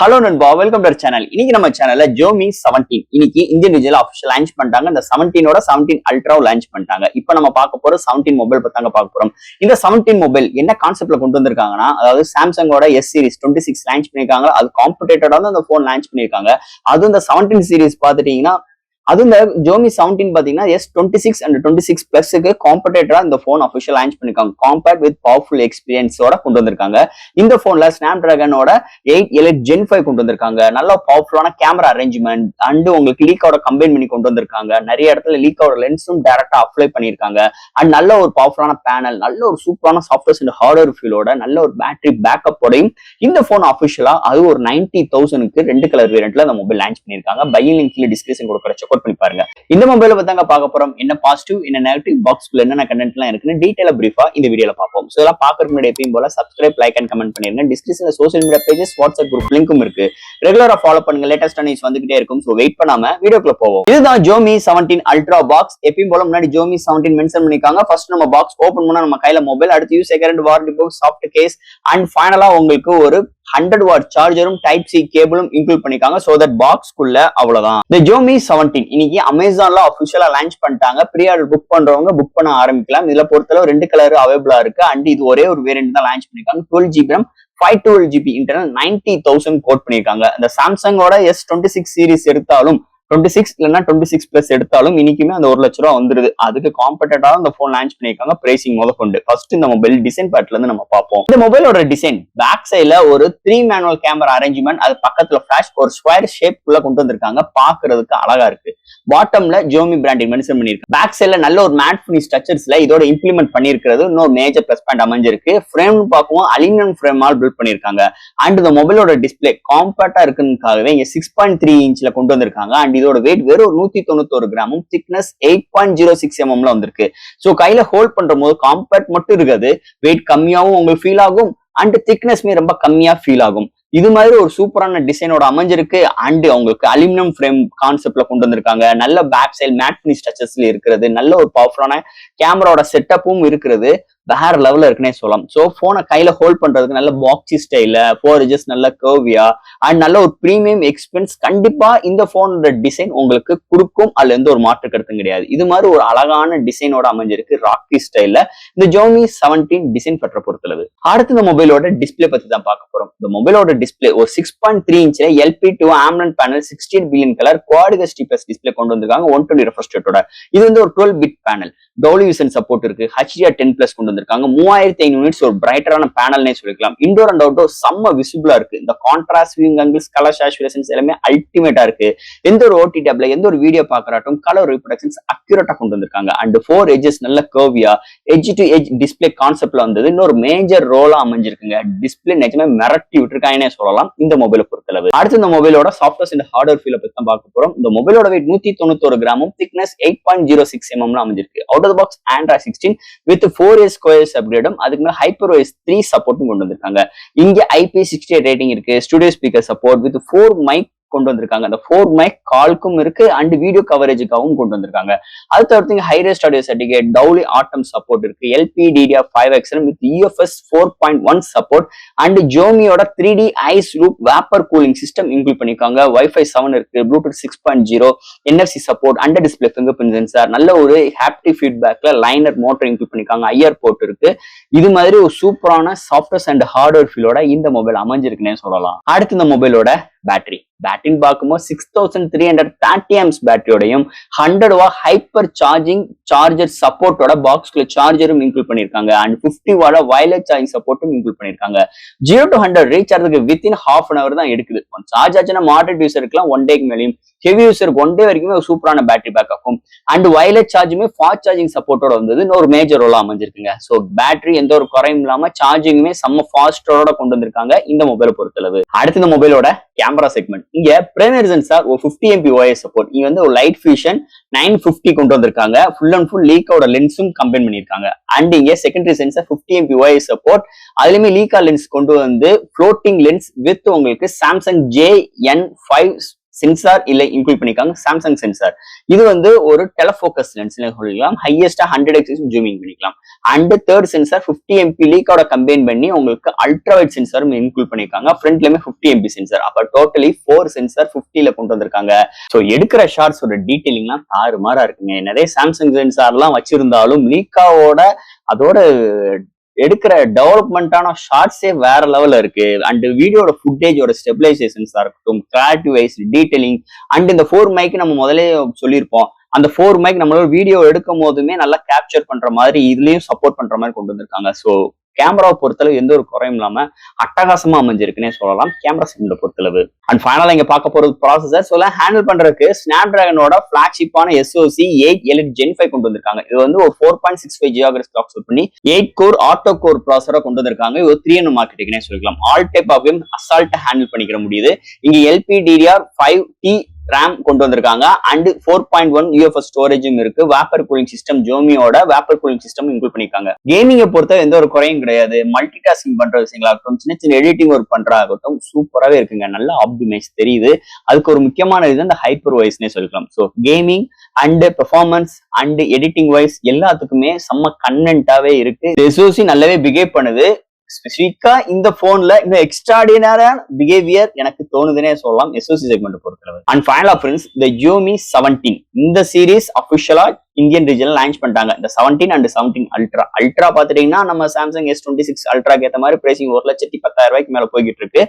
Hello நண்பா, welcome to channel. இன்னைக்கு நம்ம சேனல்ல Xiaomi 17 இன்னைக்கு இந்தியன் ரிஜியல் ஆஃபிஷியல் லான்ச் பண்ணிட்டாங்க. இந்த 17ஓட 17 அல்ட்ராவை லான்ச் பண்ணிட்டாங்க. இப்போ நம்ம பார்க்க போற 17 மொபைல் பத்தாங்க பார்க்க போறோம். இந்த 17 மொபைல் என்ன கான்செப்ட்ல கொண்டு வந்திருக்காங்கன்னா, அதாவது சாம்சங்கோட S சீரிஸ் 26 லான்ச் பண்ணிருக்காங்க. அது காம்படிட்டடா அந்த போன் லான்ச் பண்ணிருக்காங்க. அது இந்த 17 சீரிஸ் பாத்துட்டீங்கன்னா அது இந்த Xiaomi 17 பாத்தீங்கன்னா S26 and 26 பிளஸ்க்கு காம்படிட்டரா இந்த போன் அபிஷியல் லான்ச் பண்ணிருக்காங்க. காம்பேக்ட் வித் பவர்ஃபுல் எக்ஸ்பீரியன்ஸோட கொண்டு வந்திருக்காங்க. இந்த போன்ல ஸ்னாப்டிராகனோட 8 Elite Gen 5 கொண்டு வந்திருக்காங்க. நல்ல பவர்ஃபுல்லான கேமரா அரேஞ்ச்மெண்ட் அண்ட் உங்களுக்கு லீக்கோட கம்பைன் பண்ணி கொண்டு வந்திருக்காங்க. நிறைய இடத்துல லீக்கோட லென்ஸும் டைரக்டா அப்ளை பண்ணிருக்காங்க. அண்ட் நல்ல ஒரு பவர்ஃபுல்லான பேனல், நல்ல ஒரு சூப்பரான சாஃப்ட்வேர்ஸ் அண்ட் ஹார்ட்வேர் ஃபீலோட நல்ல ஒரு பேட்டரி பேக்கப்போடையும் இந்த போன் அபிஷியலா அது ஒரு 90,000க்கு 2 கலர் வேரியன்ட்ல அந்த மொபைல் லான்ச் பண்ணிருக்காங்க. பையிங் லிங்க் கீழ டிஸ்கிரிப்ஷன் கொடுக்குற பண்ணி பாருங்க. இந்த மொபைல பத்தாங்க பார்க்க போறோம். என்ன பாசிட்டிவ் என்ன நெகட்டிவ் பாக்ஸ்க்குள்ள என்னென்ன கண்டென்ட் எல்லாம் இருக்குன்னு டீடைலா பிரீஃபா இந்த வீடியோல பார்ப்போம். சோ இதெல்லாம் பார்க்கறதுக்கு முன்னாடி எப்பயும் போல சப்ஸ்கிரைப், லைக் அண்ட் கமெண்ட் பண்ணிருங்க. டிஸ்கிரிப்ஷன்ல social media pages, WhatsApp group லிங்க்கும் இருக்கு. ரெகுலரா ஃபாலோ பண்ணுங்க. லேட்டஸ்ட் நியூஸ் வந்துகிட்டே இருக்கும். சோ வெயிட் பண்ணாம வீடியோக்குள்ள போவோம். இதுதான் Xiaomi 17 அல்ட்ரா பாக்ஸ். எப்பயும் போல முன்னாடி Xiaomi 17 மென்ஷன் பண்ணிருக்காங்க. ஃபர்ஸ்ட் நம்ம பாக்ஸ் ஓபன் பண்ணா நம்ம கையில மொபைல், அடுத்து use second warranty box, soft case and ஃபைனலா உங்களுக்கு ஒரு 100 வாட் சார்ஜரும் டைப் சி கேபிளும் இன்க்ளூட் பண்ணிருக்காங்க. சோ தட் பாக்ஸ்க்குள்ள அவ்வளவுதான். இந்த Xiaomi 17 இன்னைக்கு அமேசான்ல அபிஷியலா லான்ச் பண்ணிட்டாங்க. ப்ரீ ஆர்டர் புக் பண்றவங்க புக் பண்ண ஆரம்பிக்கலாம். இதுல பொறுத்தளவு 2 கலர் அவைலபிளா இருக்கு. அண்ட் இது ஒரே ஒரு வேரியன்ட் தான் லான்ச் பண்ணிருக்காங்க. 12GB RAM 512GB internal 90,000 code பண்ணிருக்காங்க. இந்த சாம்சங்கோட S26 சீரிஸ் எடுத்தாலும் 26 இல்லைன்னா 26 பிளஸ் எடுத்தாலும் இன்னைக்குமே அந்த 1 லட்ச ரூபா வந்துருது. அதுக்கு காம்படிட்டரா அந்த போன் லான்ச் பண்ணிருக்காங்க. பிரைசிங் முதற்கொண்டு ஃபர்ஸ்ட் இந்த மொபைல் டிசைன் பார்ட்ல இருந்து நம்ம பார்ப்போம். இந்த மொபைலோட டிசைன் பேக் சைட்ல ஒரு 3 மேனுவல் கேமரா அரேஞ்ச்மெண்ட், அது பக்கத்துல ஃபிளாஷ் ஒரு ஸ்கொயர் ஷேப் குள்ள கொண்டு வந்திருக்காங்க. பாக்குறதுக்கு அழகா இருக்கு. பாட்டம்ல Xiaomi பிராண்டிங் மென்ஷன் பண்ணிருக்காங்க. பேக் சைட்ல நல்ல ஒரு மேட் ஃபினிஷ் ஸ்ட்ரக்சர்ஸ்ல இதோட இம்ப்ளிமெண்ட் பண்ணிருக்கிறது இன்னொரு மேஜர் பிளஸ் பாயிண்ட் அமைஞ்சிருக்கு. ஃப்ரேம் பார்க்கவும் அலுமினியம் ஃப்ரேம் ஆல் பில்ட் பண்ணிருக்காங்க. அண்ட் இந்த மொபைலோட டிஸ்பிளே காம்பேக்டா இருக்குன்றதுக்காகவே இங்க 6.3 இன்ச்ல கொண்டு வந்திருக்காங்க. அண்ட் இதோட வெயிட் வெறும் 191 கிராமும், திக்னஸ் 8.06 mm வந்திருக்கு. சோ கையில ஹோல்ட் பண்ற போது காம்பேக்ட் மட்டும் இருக்காது, வெயிட் கம்மியாவும் உங்களுக்கு ஃபீல் ஆகும் அண்ட் திக்னஸ்மே ரொம்ப கம்மியா ஃபீல் ஆகும். இது மாதிரி ஒரு சூப்பரான டிசைனோட அமைஞ்சிருக்கு. அண்ட் அவங்களுக்கு அலுமினியம் ஃப்ரேம் கான்செப்ட்ல கொண்டு வந்திருக்காங்க. நல்ல பேக் சைட் மேட் ஃபினிஷ் டச்சஸ்ல இருக்கிறது, நல்ல ஒரு பவர்ஃபுல்லான கேமராவோட செட்டப்பும் இருக்கிறது. வேற லெவல்ல இருக்குன்னே சொல்லலாம். சோ போனை கையில ஹோல்ட் பண்றதுக்கு நல்ல பாக்ஸி ஸ்டைல 4 edges நல்ல கர்வியா அண்ட் நல்ல ஒரு பிரீமியம் எக்ஸ்பென்ஸ் கண்டிப்பா இந்த போனோட டிசைன் உங்களுக்கு கொடுக்கும். அதுல எந்த ஒரு மாற்று கருத்தும் கிடையாது. இது மாதிரி ஒரு அழகான டிசைனோட அமைஞ்சிருக்கு ராக்கி ஸ்டைல்ல இந்த Xiaomi 17 டிசைன் பற்ற பொறுத்தளவு. அடுத்து இந்த மொபைலோட டிஸ்பிளே பத்தி தான் பார்க்க போறோம். இந்த மொபைலோட டிஸ்பிளே ஒரு 6.3 இன்ச்ல LP2 AMOLED panel 16 billion colour quad HDPLUS display கொண்டு வந்திருக்காங்க. 120 ரெஃப்ரெஷ் ரேட்டோட. இது வந்து ஒரு 12 bit panel. Dolby Vision support இருக்கு. HDR10+ கொண்டு வந்திருக்காங்க. 3500 யூனிட்ஸ் ஒரு பிரைட்டரான பேனல்னே சொல்லிக்கலாம். இன்டோர் அண்ட் அவுட்டோர் செம்ம விசிபிளா இருக்கு. இந்த contrast viewing angles, colour saturations எல்லாமே அல்டிமேட்டா இருக்கு. எந்த ஒரு OTT டேப்ல எந்த ஒரு வீடியோ பாக்குறாட்டும் கலர் ரீப்ரொடக்ஷன்ஸ் அக்யூரேட்டா கொண்டு வந்திருக்காங்க. அண்ட் 4 edges நல்ல கர்வியா எட்ஜ் டு எட்ஜ் டிஸ்பிளே கான்செப்ட்ல வந்தது இன்னொரு மேஜர் ரோலா அமைஞ்சிருக்குங்க. டிஸ்பிளே நிஜமே மிரட்டி விட்டுருக்காங்கன்னே சொல்லலாம் இந்த மொபைலை பொறுத்தளவு. அடுத்து இந்த மொபைலோட சாஃப்ட்வேர்ஸ் அண்ட் ஹார்ட்வேர் ஃபீல பத்தி தான் பார்க்க போறோம். இந்த மொபைலோட வெயிட் 191 கிராமும், திக்னஸ் 8.06 mm அமைஞ்சிருக்கு. Out of the box Android 16 with 4S squares அப்கிரேடும், அதுக்கு மேல HyperOS 3 சப்போர்ட்டும் கொண்டு வந்திருக்காங்க. இங்க IP68 ரேட்டிங் இருக்கு. Studio speaker support with 4 mic கொண்டு வந்திருக்காங்க. அந்த 4 மைக் கால்க்கும் இருக்கு அண்ட் வீடியோ கவரேஜுக்காகவும் கொண்டு வந்திருக்காங்க. அது தவிர்த்து hi res audio certificate, Dolby Atmos support இருக்கு. LPDDR5X with UFS 4.1 support and Xiaomiயோட 3D ice loop vapour cooling system include பண்ணிருக்காங்க. Wi-Fi 7 இருக்கு. Bluetooth 6.0, NFC support, under display finger print sensor, நல்ல ஒரு ஹாப்டிக் ஃபீட்பேக்ல லைனர் மோட்டர் இன்க்ளூட் பண்ணிருக்காங்க. IR port இருக்கு. இது மாதிரி ஒரு சூப்பரான சாஃப்ட்வேர்ஸ் அண்ட் ஹார்ட்வேர் ஃபீலோட இந்த மொபைல் அமைஞ்சிருக்குன்னே சொல்லலாம். அடுத்து இந்த மொபைலோட பேட்டரின்னு பார்க்கும்போது 6330 amps பேட்டரியோடையும் 100 வாட் ஹைப்பர் சார்ஜிங் சார்ஜர் சப்போர்ட்டோட பாக்ஸ்க்குள்ள சார்ஜரும் இன்க்ளூட் பண்ணிருக்காங்க. அண்ட் 50 வாட் வயர்லெஸ் சார்ஜிங் சப்போர்ட்டும் இன்க்ளூட் பண்ணிருக்காங்க. 0 to 100 ரீச் ஆகிறதுக்கு வித்தின் ஹாஃப் அன் அவர் தான் எடுக்குது. சார்ஜ் ஆச்சுன்னா மாடரேட் யூசருக்குலாம் 1 டேக்கு மேலேயும், ஹெவி யூசருக்கு 1 டே வரைக்குமே ஒரு சூப்பரான பேட்டரி பேக்கப்பும் அண்ட் வயர்லெஸ் சார்ஜுமே ஃபாஸ்ட் சார்ஜிங் சப்போர்ட்டோட வந்தது இன்னொரு மேஜர் ரோலா அமைஞ்சிருக்குங்க. ஸோ பேட்டரி எந்த ஒரு குறையும் இல்லாம சார்ஜிங்குமே செம்ம ஃபாஸ்டோட கொண்டு வந்திருக்காங்க இந்த மொபைலை பொறுத்தளவு. அடுத்து இந்த மொபைலோட கேமரா செக்மெண்ட். இங்க பிரைமரி சென்சார் ஒரு 50 MP OIS சப்போர்ட். இங்க வந்து ஒரு லைட் ஃபியூஷன் 950 கொண்டு வந்திருக்காங்க. ஃபுல் அண்ட் ஃபுல் லீக்கோட லென்ஸும் கம்பைன் பண்ணிருக்காங்க. அண்ட் இங்க secondary sensor 50 MP OIS support. அதுலயுமே லீக்கா லென்ஸ் கொண்டு வந்து ஃப்ளோட்டிங் லென்ஸ் வித் உங்களுக்கு சாம்சங் JN5 சென்சார் இல்ல இன்க்ளூட் பண்ணிருக்காங்க சாம்சங் சென்சார். இது வந்து ஒரு டெலஃபோக்கஸ் லென்ஸ்ல சொல்லிக்கலாம். ஹையஸ்டா 100x ஜூமிங் பண்ணிக்கலாம். அண்ட் தேர்ட் சென்சார் 50 MP லீக்கோட கம்பைன் பண்ணி உங்களுக்கு அல்ட்ரா வைட் சென்சாரும் இன்க்ளூட் பண்ணிருக்காங்க. ஃப்ரண்ட்லயுமே 50 MP சென்சார். அப்ப டோட்டலி 4 சென்சார் 50ல கொண்டு வந்திருக்காங்க. சோ எடுக்கிற ஷார்ட்ஸோட டீடைலிங்லாம் தாறுமாறா இருக்குங்க. நிறைய சாம்சங் சென்சார்லாம் வச்சிருந்தாலும் லீக்காவோட அதோட எடுக்கிற டெவலப்மெண்டான ஷார்ட்ஸே வேற லெவல்ல இருக்கு. அண்ட் வீடியோட ஃபுட்டேஜோட ஸ்டெபிலைசேஷன்ஸா இருக்கட்டும், கிளாரிட்டி வைஸ், டீடைலிங் அண்ட் இந்த 4 மைக் நம்ம முதலே சொல்லியிருப்போம். அந்த 4 மைக் நம்மளால வீடியோ எடுக்கும் போதுமே நல்லா கேப்சர் பண்ற மாதிரி இதுலயும் சப்போர்ட் பண்ற மாதிரி கொண்டு வந்திருக்காங்க. ஸோ கேமராவை பொறுத்தளவு எந்த ஒரு குறையும் இல்லாம அட்டகாசமா அமைஞ்சிருக்குன்னே சொல்லலாம் கேமரா செக்மெண்ட பொறுத்தளவு. அண்ட் ஃபைனலா இங்க பார்க்க போறது ப்ராசஸர். ஸோ ஹேண்டில் பண்றதுக்கு ஸ்னாப் டிராகனோட பிளாக்ஷிப்பான SoC 8 Elite Gen 5 கொண்டு வந்திருக்காங்க. இது வந்து ஒரு 4.65 GHz கிளாக் சூட் பண்ணி 8 கோர் ஆட்டோ கோர் ப்ராசரா கொண்டு வந்திருக்காங்க. இது 3 மார்க்கெட்டிங்னே சொல்லிக்கலாம். ஆல் டைப் ஆஃப் கேம் அசால்ட்டா ஹேண்டில் பண்ணிக்கிற முடியுது. இங்க LPDDR5T RAM கொண்டு வந்திருக்காங்க. அண்ட் 4.1 UFS ஸ்டோரேஜும் இருக்கு. வேப்பர் கூலிங் சிஸ்டம், ஜோமியோட வேப்பர் கூலிங் சிஸ்டம் இன்க்ளூட் பண்ணிருக்காங்க. கேமிங்கை பொறுத்த எந்த ஒரு குறையும் கிடையாது. மல்டி டாஸ்கிங் பண்ற விஷயங்களாகட்டும், சின்ன சின்ன எடிட்டிங் ஒர்க் பண்றதாகட்டும் சூப்பராகவே இருக்குங்க. நல்லா ஆப்டிமைஸ் தெரியுது. அதுக்கு ஒரு முக்கியமான இது இந்த ஹைப்பர் வைஸ்னே சொல்லிக்கலாம். So gaming and performance and editing wise எல்லாத்துக்குமே செம்ம கண்டென்ட்டாவே இருக்கு. SoC நல்லாவே பிஹேவ் பண்ணுது. ஸ்பெசிஃபிக்கா இந்த போன்ல இந்த எக்ஸ்ட்ராடினரியான பிஹேவியர் எனக்கு தோணுதுன்னே சொல்லலாம் SoC செக்மெண்ட் பொறுத்தளவு. அண்ட் ஃபைனலா ஃப்ரெண்ட்ஸ், இந்த Xiaomi 17 இந்த சீரீஸ் அபிஷியலா இந்தியன் ரீஜன்ல லான்ச் பண்ணிட்டாங்க. இந்த 17 அண்ட் 17 அல்ட்ரா பாத்துட்டீங்கன்னா நம்ம சாம்சங் S26 அல்ட்ராக்கு ஏற்ற மாதிரி பிரைசிங் 1,10,000 மேல போய்கிட்டு இருக்கு.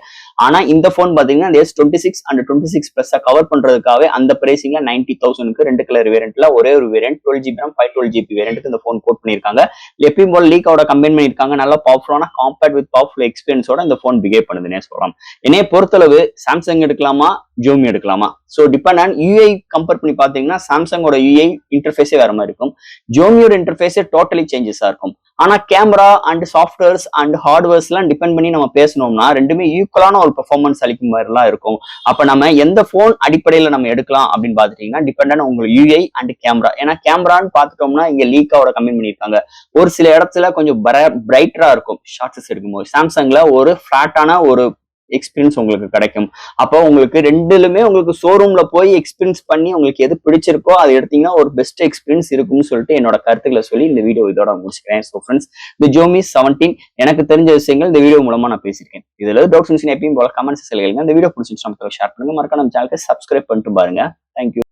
ஆனா இந்த போன் பாத்தீங்கன்னா S26 அண்ட் 26 பிளஸ் கவர் பண்றதுக்காகவே அந்த பிரைசிங்ல 90,000க்கு 2 கலர் வேரியன்ட்ல ஒரே ஒரு வேரியன்ட் 12GB RAM 512GB வேரியன்ட்க்கு இந்த போன் கோட் பண்ணிருக்காங்க. எப்பயும் போல லீக்கோட கம்பைன் பண்ணிருக்காங்க. நல்லா பவர்ஃபுல்லான காம்பேக்ட் வித் பவர்ஃபுல் எக்ஸ்பீரியன்ஸோட இந்த போன் பிஹேவ் பண்ணுதுன்னே சொல்லலாம். என்னைய பொறுத்தளவு சாம்சங் எடுக்கலாமா, Xiaomi எடுக்கலாமா? So depend on UI compare பண்ணி பாத்தீங்கன்னா சாம்சங்கோட UI இன்டர்ஃபேஸே வேற மாதிரி இருக்கும். Xiomiயோட இன்டர்ஃபேஸே டோட்டலி சேஞ்சஸா இருக்கும். ஆனா camera and softwares and hardwares எல்லாம் டிபெண்ட் பண்ணி நம்ம பேசணும்னா ரெண்டுமே ஈக்குவலான ஒரு பெர்ஃபார்மன்ஸ் அளிக்கும் மாதிரி எல்லாம் இருக்கும். அப்ப நம்ம எந்த போன் அடிப்படையில நம்ம எடுக்கலாம் அப்படின்னு பாத்துட்டீங்கன்னா டிபெண்ட் ஆன் உங்களுக்கு UI அண்ட் கேமரா. ஏன்னா கேமரான்னு பாத்துட்டோம்னா இங்க லீக்காவோட கம்பைன் பண்ணிருக்காங்க. ஒரு சில இடத்துல கொஞ்சம் பிரைட்டரா இருக்கும் ஷார்ட்ஸஸ் எடுக்கும்போது. சாம்சங்ல ஒரு ஃபிளாட்டான ஒரு எக்ஸ்பீரியன்ஸ் உங்களுக்கு கிடைக்கும். அப்போ உங்களுக்கு ரெண்டுலுமே உங்களுக்கு ஷோரூம்ல போய் எக்ஸ்பீரியன்ஸ் பண்ணி உங்களுக்கு எது பிடிச்சிருக்கோ அதை எடுத்தீங்கன்னா ஒரு பெஸ்ட் எக்ஸ்பீரியன்ஸ் இருக்கும்னு சொல்லிட்டு என்னோட கருத்துக்களை சொல்லி இந்த வீடியோ இதோட முடிச்சுக்கிறேன். ஸோ ஃப்ரெண்ட்ஸ், இந்த Xiaomi 17 எனக்கு தெரிஞ்ச விஷயங்கள் இந்த வீடியோ மூலமா நான் பேசியிருக்கேன். இதுல டவுட்ஸ் எப்பயும் போல கமெண்ட்ஸ் சொல்லுங்க. இந்த வீடியோ பிடிச்சிருந்துச்சு ஷேர் பண்ணுங்க. மறக்காம நம்ம சேனலுக்கு சப்ஸ்கிரைப் பண்ணிட்டு பாருங்க. தேங்க்யூ.